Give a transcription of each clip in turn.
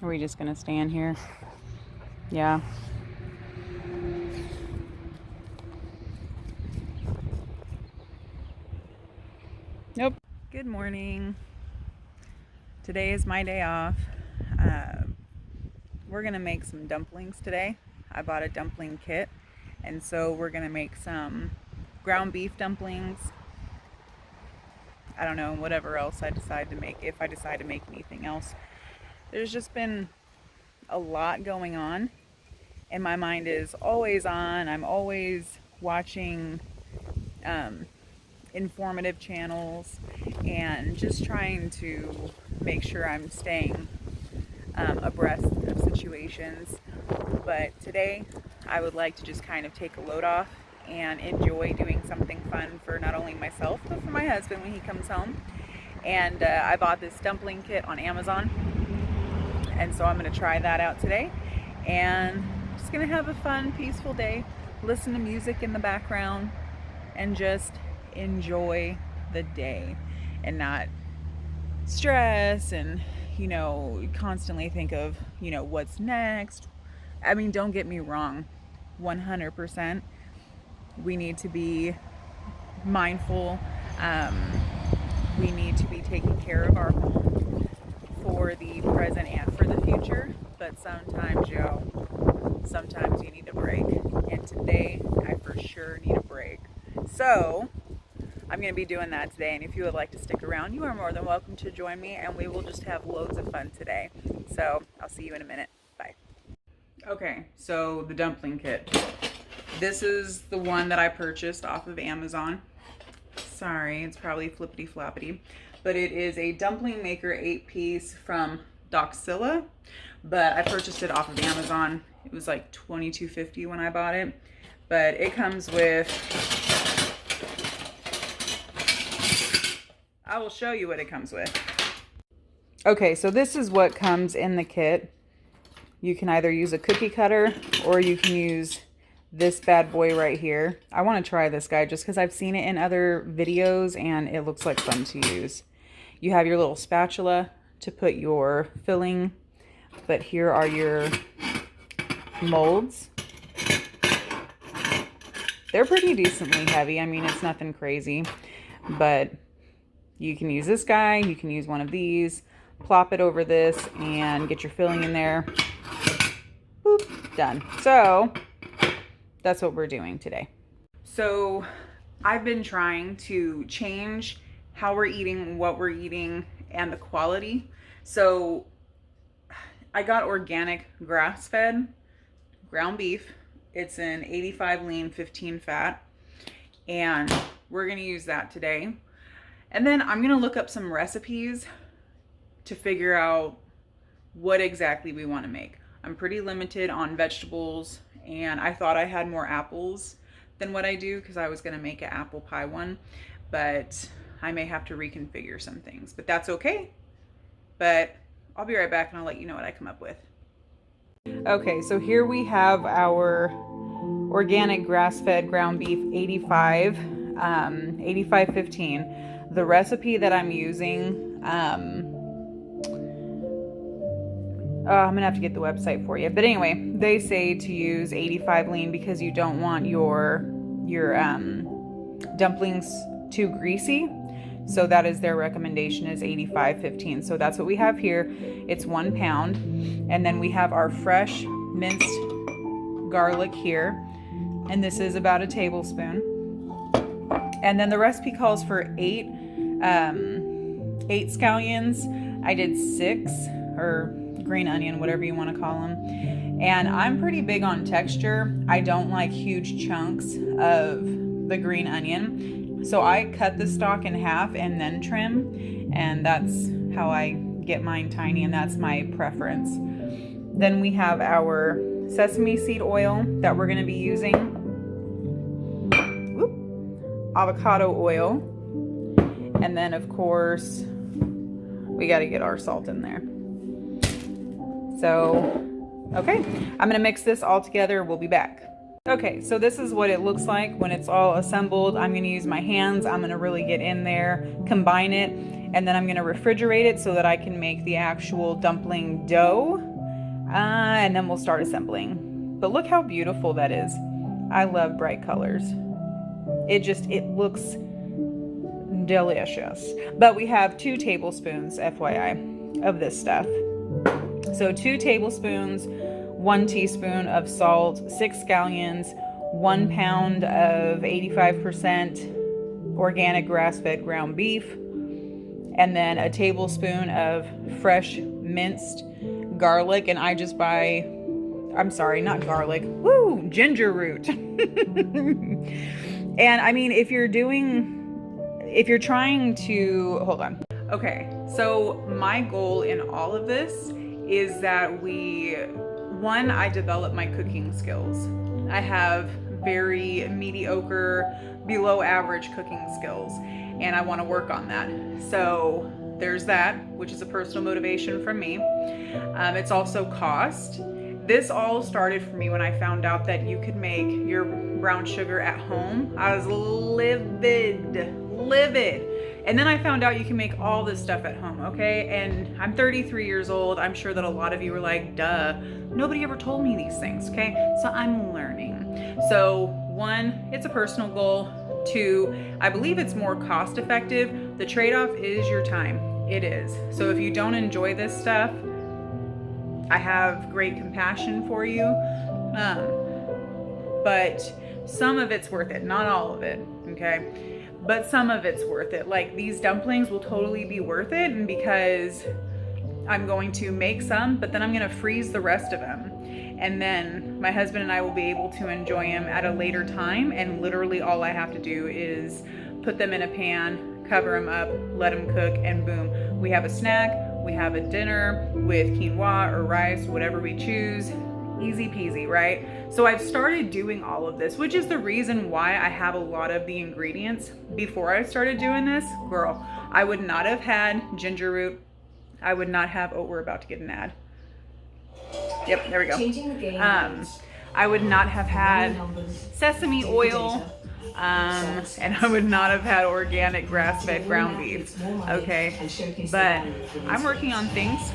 Are we just gonna stand here? Yeah. Nope. Good morning. Today is my day off. We're gonna make some dumplings today. I bought a dumpling kit, and so we're gonna make some ground beef dumplings. I don't know, whatever else I decide to make, if I decide to make anything else. There's just been a lot going on, and my mind is always on. I'm always watching informative channels and just trying to make sure I'm staying abreast of situations. But today I would like to just kind of take a load off and enjoy doing something fun for not only myself but for my husband when he comes home. And I bought this dumpling kit on Amazon, and so I'm going to try that out today, and just going to have a fun, peaceful day, listen to music in the background, and just enjoy the day and not stress and constantly think of what's next. I mean, don't get me wrong, 100% we need to be mindful. We need to be taking care of our home for the present and for the future, but sometimes you need a break, and today I for sure need a break. So I'm going to be doing that today, and if you would like to stick around, you are more than welcome to join me, and we will just have loads of fun today. So I'll see you in a minute. Bye. Okay, so the dumpling kit. This is the one that I purchased off of Amazon. Sorry, it's probably flippity floppity, but it is a dumpling maker 8-piece from Doxilla, but I purchased it off of Amazon. It was like $22.50 when I bought it, but it comes with, I will show you what it comes with. Okay, so this is what comes in the kit. You can either use a cookie cutter or you can use this bad boy right here. I want to try this guy just because I've seen it in other videos and it looks like fun to use. You have your little spatula to put your filling, but here are your molds. They're pretty decently heavy. I mean, it's nothing crazy, but you can use this guy, you can use one of these, plop it over this, and get your filling in there. Boop, done. So that's what we're doing today. So I've been trying to change how we're eating, what we're eating, and the quality. So I got organic grass-fed ground beef. It's an 85 lean, 15 fat, and we're gonna use that today. And then I'm gonna look up some recipes to figure out what exactly we want to make. I'm pretty limited on vegetables, and I thought I had more apples than what I do because I was gonna make an apple pie one, but I may have to reconfigure some things, but that's okay. But I'll be right back and I'll let you know what I come up with. Okay, so here we have our organic grass-fed ground beef 85-15. The recipe that I'm using, I'm gonna have to get the website for you, but anyway, they say to use 85 lean because you don't want your dumplings too greasy. So that is their recommendation, is 85-15. So that's what we have here. It's 1 pound, and then we have our fresh minced garlic here, and this is about a tablespoon. And then the recipe calls for 8 scallions. I did 6, or green onion, whatever you want to call them. And I'm pretty big on texture. I don't like huge chunks of the green onion. So I cut the stalk in half and then trim, and that's how I get mine tiny, and that's my preference. Then we have our sesame seed oil that we're going to be using. Avocado oil, and then of course we got to get our salt in there. So okay, I'm gonna mix this all together. We'll be back. Okay, so this is what it looks like when it's all assembled. I'm gonna use my hands. I'm gonna really get in there, combine it, and then I'm gonna refrigerate it so that I can make the actual dumpling dough. And then we'll start assembling. But look how beautiful that is. I love bright colors. It looks delicious. But we have 2 tablespoons, FYI, of this stuff. So 2 tablespoons, 1 teaspoon of salt, 6 scallions, 1 pound of 85% organic grass-fed ground beef, and then a tablespoon of fresh minced garlic. And I just buy, I'm sorry, not garlic, ginger root. And I mean, if you're trying to, hold on. Okay, so my goal in all of this is that I develop my cooking skills. I have very mediocre, below average cooking skills, and I want to work on that. So there's that, which is a personal motivation from me. It's also cost. This all started for me when I found out that you could make your brown sugar at home. I was livid. And then I found out you can make all this stuff at home, okay? And I'm 33 years old. I'm sure that a lot of you were like, duh, nobody ever told me these things, okay? So I'm learning. So 1, it's a personal goal. 2, I believe it's more cost effective. The trade-off is your time. It is. So if you don't enjoy this stuff, I have great compassion for you. But some of it's worth it, not all of it, okay? But some of it's worth it. Like these dumplings will totally be worth it, and because I'm going to make some, but then I'm gonna freeze the rest of them. And then my husband and I will be able to enjoy them at a later time, and literally all I have to do is put them in a pan, cover them up, let them cook, and boom, we have a snack, we have a dinner with quinoa or rice, whatever we choose. Easy peasy, right? So I've started doing all of this, which is the reason why I have a lot of the ingredients. Before I started doing this, girl, I would not have had ginger root. I would not have, we're about to get an ad. Yep, there we go. I would not have had sesame oil, and I would not have had organic grass-fed ground beef, okay? But I'm working on things.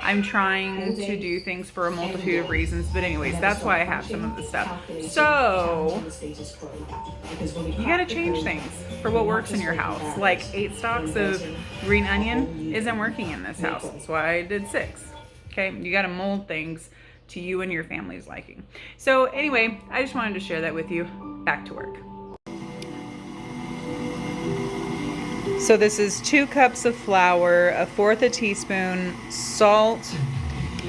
I'm trying to do things for a multitude of reasons, but anyways, that's why I have some of the stuff. So, you gotta change things for what works in your house. Like 8 stalks of green onion isn't working in this house. That's why I did 6. Okay, you gotta mold things to you and your family's liking. So anyway, I just wanted to share that with you. Back to work. So this is 2 cups of flour, 1/4 a teaspoon salt,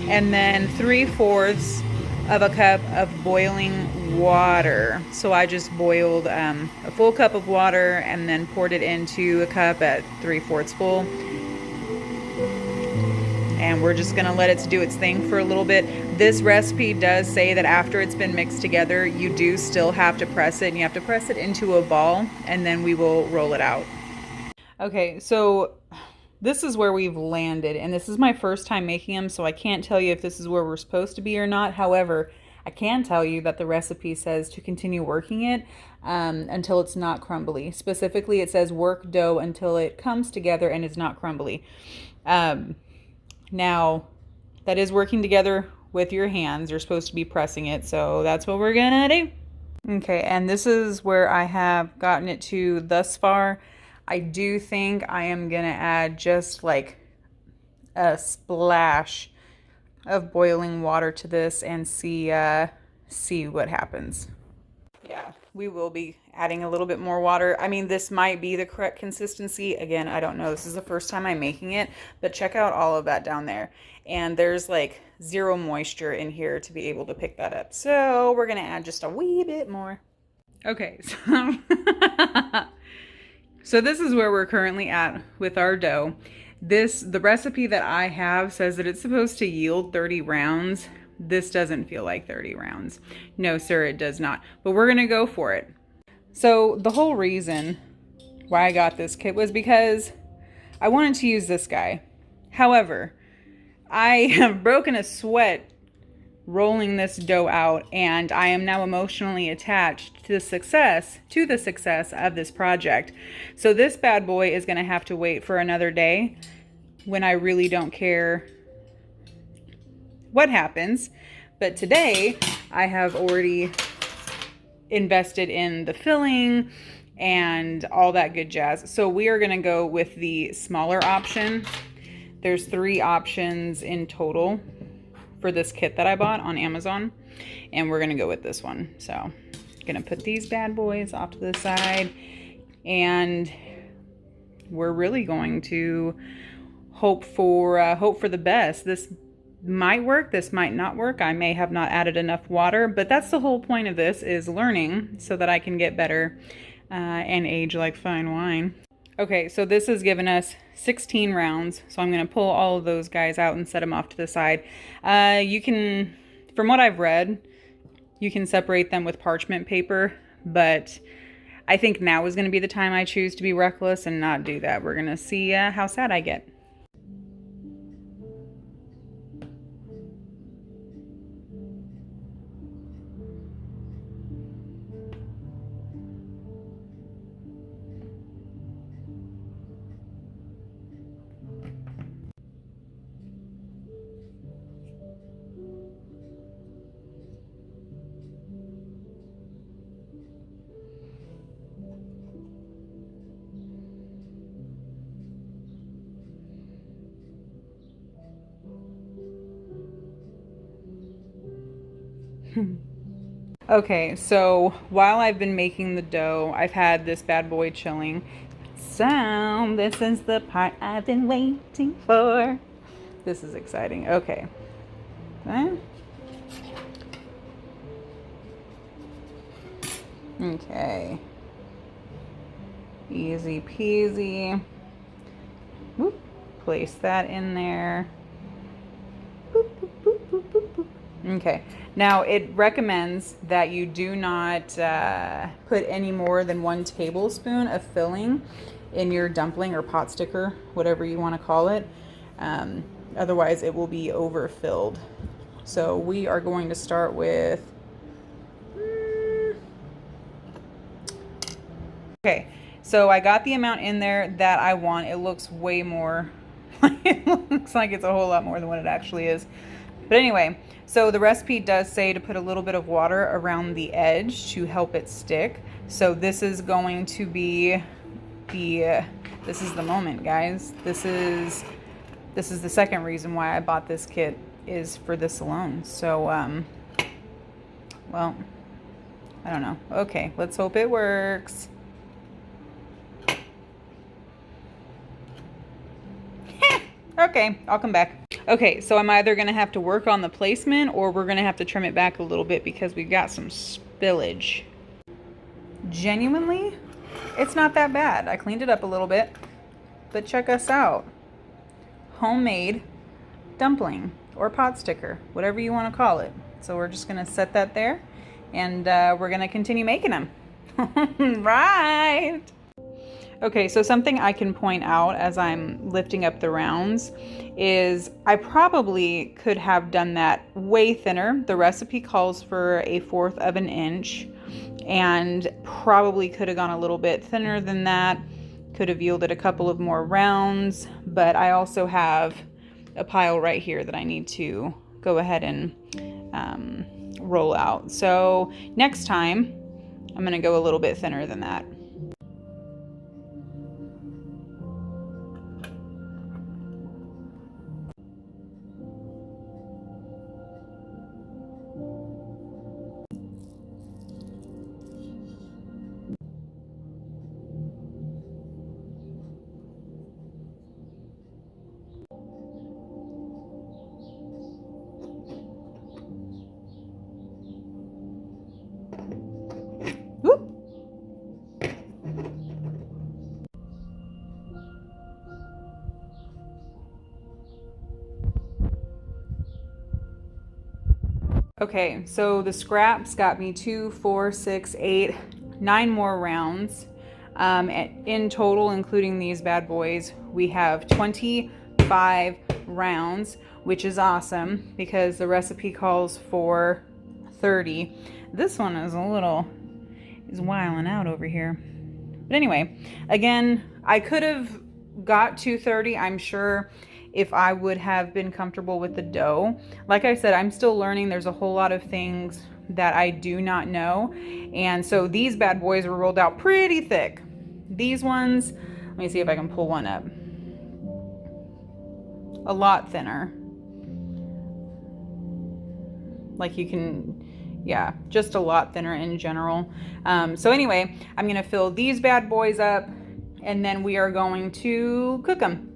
and then 3/4 of a cup of boiling water. So I just boiled a full cup of water and then poured it into a cup at 3/4 full. And we're just gonna let it do its thing for a little bit. This recipe does say that after it's been mixed together, you do still have to press it, and you have to press it into a ball, and then we will roll it out. Okay, so this is where we've landed, and this is my first time making them, so I can't tell you if this is where we're supposed to be or not. However, I can tell you that the recipe says to continue working it until it's not crumbly. Specifically, it says work dough until it comes together and is not crumbly. Now, that is working together with your hands. You're supposed to be pressing it, so that's what we're gonna do. Okay, and this is where I have gotten it to thus far. I do think I am gonna add just like a splash of boiling water to this and see what happens. Yeah, we will be adding a little bit more water. I mean, this might be the correct consistency. Again, I don't know. This is the first time I'm making it, but check out all of that down there. And there's like 0 moisture in here to be able to pick that up. So we're gonna add just a wee bit more. Okay, so so this is where we're currently at with our dough. The recipe that I have says that it's supposed to yield 30 rounds. This doesn't feel like 30 rounds. No, sir, it does not. But we're gonna go for it. So the whole reason why I got this kit was because I wanted to use this guy. However, I have broken a sweat rolling this dough out, and I am now emotionally attached to the success of this project. So this bad boy is going to have to wait for another day when I really don't care what happens. But today I have already invested in the filling and all that good jazz. So we are gonna go with the smaller option. There's 3 options in total for this kit that I bought on Amazon, and we're gonna go with this one. So gonna put these bad boys off to the side, and we're really going to hope for the best. This might work, this might not work. I may have not added enough water, but that's the whole point of this, is learning so that I can get better and age like fine wine. Okay, so this has given us 16 rounds, so I'm going to pull all of those guys out and set them off to the side. You can, from what I've read, you can separate them with parchment paper, but I think now is going to be the time I choose to be reckless and not do that. We're going to see how sad I get. Okay, so while I've been making the dough, I've had this bad boy chilling. So this is the part I've been waiting for. This is exciting. Okay. Okay. Easy peasy. Whoop. Place that in there. Boop, boop, boop, boop, boop, boop. Okay, now it recommends that you do not put any more than 1 tablespoon of filling in your dumpling or pot sticker, whatever you want to call it. Otherwise it will be overfilled. So we are going to start with, okay, so I got the amount in there that I want. It looks way more, it looks like it's a whole lot more than what it actually is. But anyway, so the recipe does say to put a little bit of water around the edge to help it stick. So this is going to be this is the moment, guys. This is the second reason why I bought this kit, is for this alone. So, well, I don't know. Okay, let's hope it works. Okay, I'll come back. Okay, so I'm either going to have to work on the placement, or we're going to have to trim it back a little bit because we've got some spillage. Genuinely, it's not that bad. I cleaned it up a little bit, but check us out. Homemade dumpling or pot sticker, whatever you want to call it. So we're just going to set that there, and we're going to continue making them. Right. Okay, so something I can point out as I'm lifting up the rounds is I probably could have done that way thinner. The recipe calls for 1/4 of an inch, and probably could have gone a little bit thinner than that. Could have yielded a couple of more rounds, but I also have a pile right here that I need to go ahead and roll out. So next time, I'm going to go a little bit thinner than that. Whoop. Okay, so the scraps got me 2, 4, 6, 8, 9 more rounds. In total, including these bad boys, we have 25 rounds, which is awesome because the recipe calls for 30. This one is wilding out over here. But anyway, again, I could have got to 30, I'm sure, if I would have been comfortable with the dough. Like I said, I'm still learning. There's a whole lot of things that I do not know. And so these bad boys were rolled out pretty thick. These ones, let me see if I can pull one up. A lot thinner. Like you can, yeah, just a lot thinner in general. So anyway, I'm gonna fill these bad boys up and then we are going to cook them.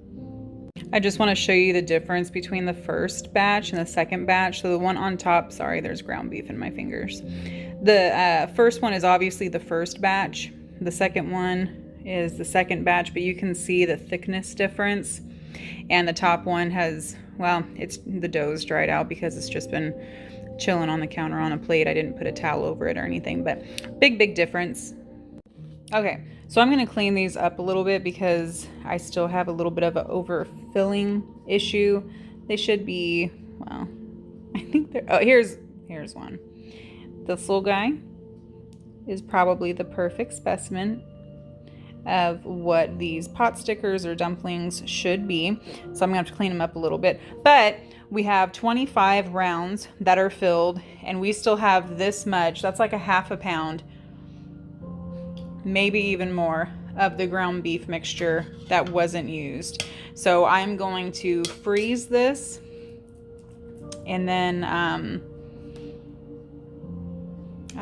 I just want to show you the difference between the first batch and the second batch. So the one on top, sorry, there's ground beef in my fingers. The first one is obviously the first batch. The second one is the second batch, but you can see the thickness difference. And the top one has, well, it's the dough's dried out because it's just been chilling on the counter on a plate. I didn't put a towel over it or anything, but big difference. Okay, so I'm going to clean these up a little bit because I still have a little bit of an overfilling issue. They should be, well, I think they're, oh, here's one. This little guy is probably the perfect specimen of what these pot stickers or dumplings should be. So I'm going to have to clean them up a little bit. But we have 25 rounds that are filled and we still have this much. That's like a half a pound, maybe even more, of the ground beef mixture that wasn't used. So I'm going to freeze this and then I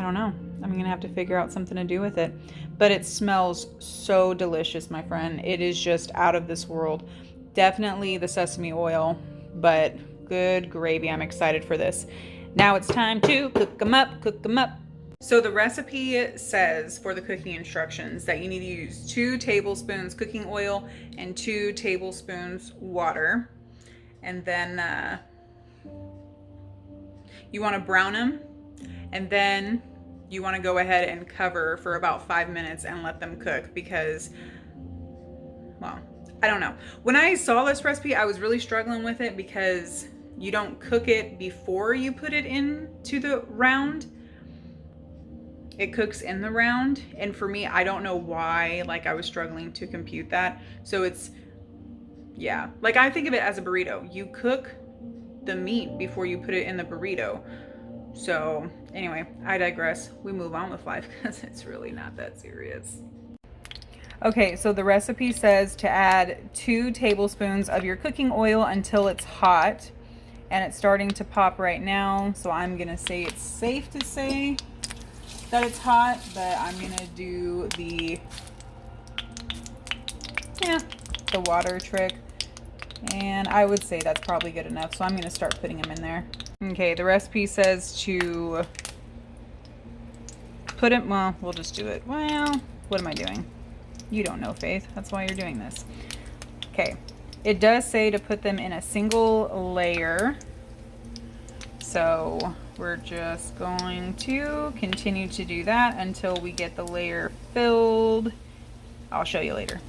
don't know. I'm gonna have to figure out something to do with it. But it smells so delicious, my friend. It is just out of this world. Definitely the sesame oil, but good gravy. I'm excited for this. Now it's time to cook them up, cook them up. So the recipe says for the cooking instructions that you need to use 2 tablespoons cooking oil and 2 tablespoons water. And then you want to brown them, and then you want to go ahead and cover for about 5 minutes and let them cook because, well, I don't know. When I saw this recipe, I was really struggling with it because you don't cook it before you put it into the round. It cooks in the round. And for me, I don't know why, like I was struggling to compute that. So it's, yeah, like I think of it as a burrito. You cook the meat before you put it in the burrito. So anyway, I digress. We move on with life because it's really not that serious. Okay, so the recipe says to add 2 tablespoons of your cooking oil until it's hot, and it's starting to pop right now. So I'm gonna say it's safe to say that it's hot, but I'm gonna do the water trick. And I would say that's probably good enough. So I'm gonna start putting them in there. Okay, the recipe says to put it, well, we'll just do it. Well, what am I doing? You don't know, Faith. That's why you're doing this. Okay, it does say to put them in a single layer. So we're just going to continue to do that until we get the layer filled. I'll show you later.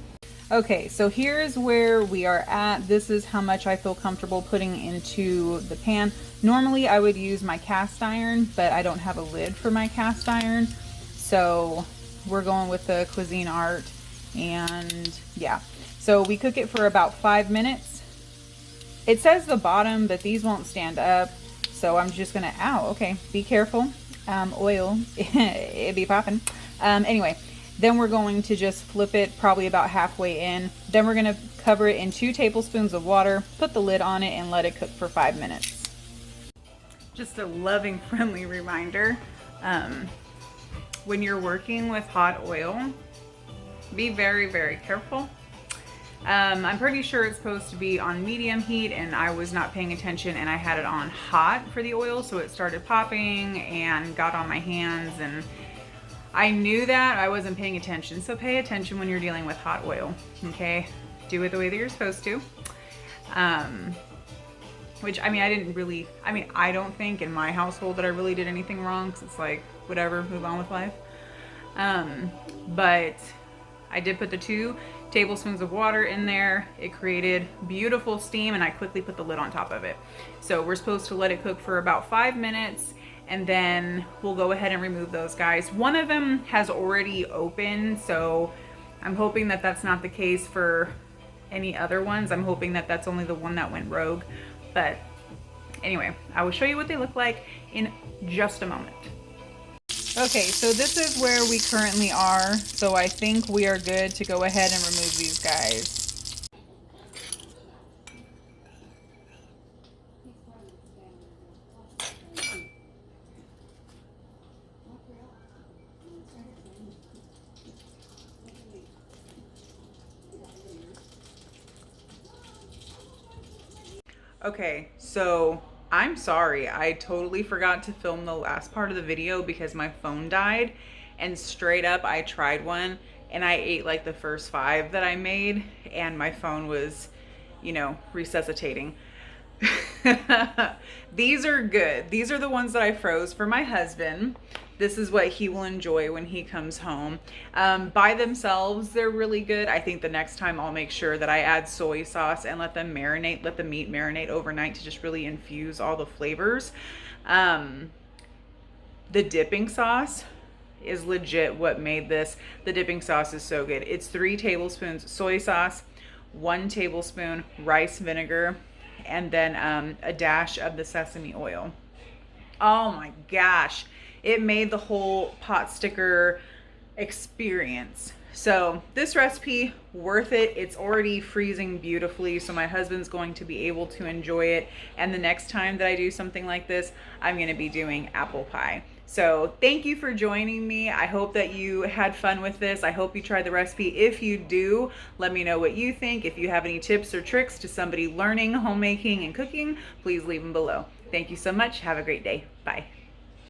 Okay, so here's where we are at. This is how much I feel comfortable putting into the pan. Normally I would use my cast iron, but I don't have a lid for my cast iron. So we're going with the Cuisine Art, and yeah. So we cook it for about 5 minutes. It says the bottom, but these won't stand up. So I'm just gonna, ow, okay, be careful. Oil, it be popping. Anyway. Then we're going to just flip it probably about halfway in. Then we're gonna cover it in 2 tablespoons of water, put the lid on it, and let it cook for 5 minutes. Just a loving, friendly reminder. When you're working with hot oil, be very careful. I'm pretty sure it's supposed to be on medium heat, and I was not paying attention and I had it on hot for the oil, so it started popping and got on my hands, and I knew that. I wasn't paying attention. So pay attention when you're dealing with hot oil, okay? Do it the way that you're supposed to. Which, I mean, I don't think in my household that I really did anything wrong, because it's like, whatever, move on with life. But I did put the 2 tablespoons of water in there. It created beautiful steam, and I quickly put the lid on top of it. So we're supposed to let it cook for about 5 minutes. And then we'll go ahead and remove those guys. One of them has already opened, so I'm hoping that that's not the case for any other ones. I'm hoping that that's only the one that went rogue. But anyway, I will show you what they look like in just a moment. Okay, so this is where we currently are. So I think we are good to go ahead and remove these guys. Okay, so I'm sorry. I totally forgot to film the last part of the video because my phone died, and straight up I tried one and I ate like the first 5 that I made and my phone was, you know, resuscitating. These are good. These are the ones that I froze for my husband. This is what he will enjoy when he comes home. By themselves, they're really good. I think the next time I'll make sure that I add soy sauce and let them marinate, let the meat marinate overnight to just really infuse all the flavors. The dipping sauce is legit what made this. The dipping sauce is so good. It's 3 tablespoons soy sauce, 1 tablespoon rice vinegar, and then a dash of the sesame oil. Oh my gosh, it made the whole pot sticker experience. So this recipe, worth it. It's already freezing beautifully, so my husband's going to be able to enjoy it. And the next time that I do something like this, I'm gonna be doing apple pie. So thank you for joining me. I hope that you had fun with this. I hope you tried the recipe. If you do, let me know what you think. If you have any tips or tricks to somebody learning homemaking and cooking, please leave them below. Thank you so much. Have a great day. Bye.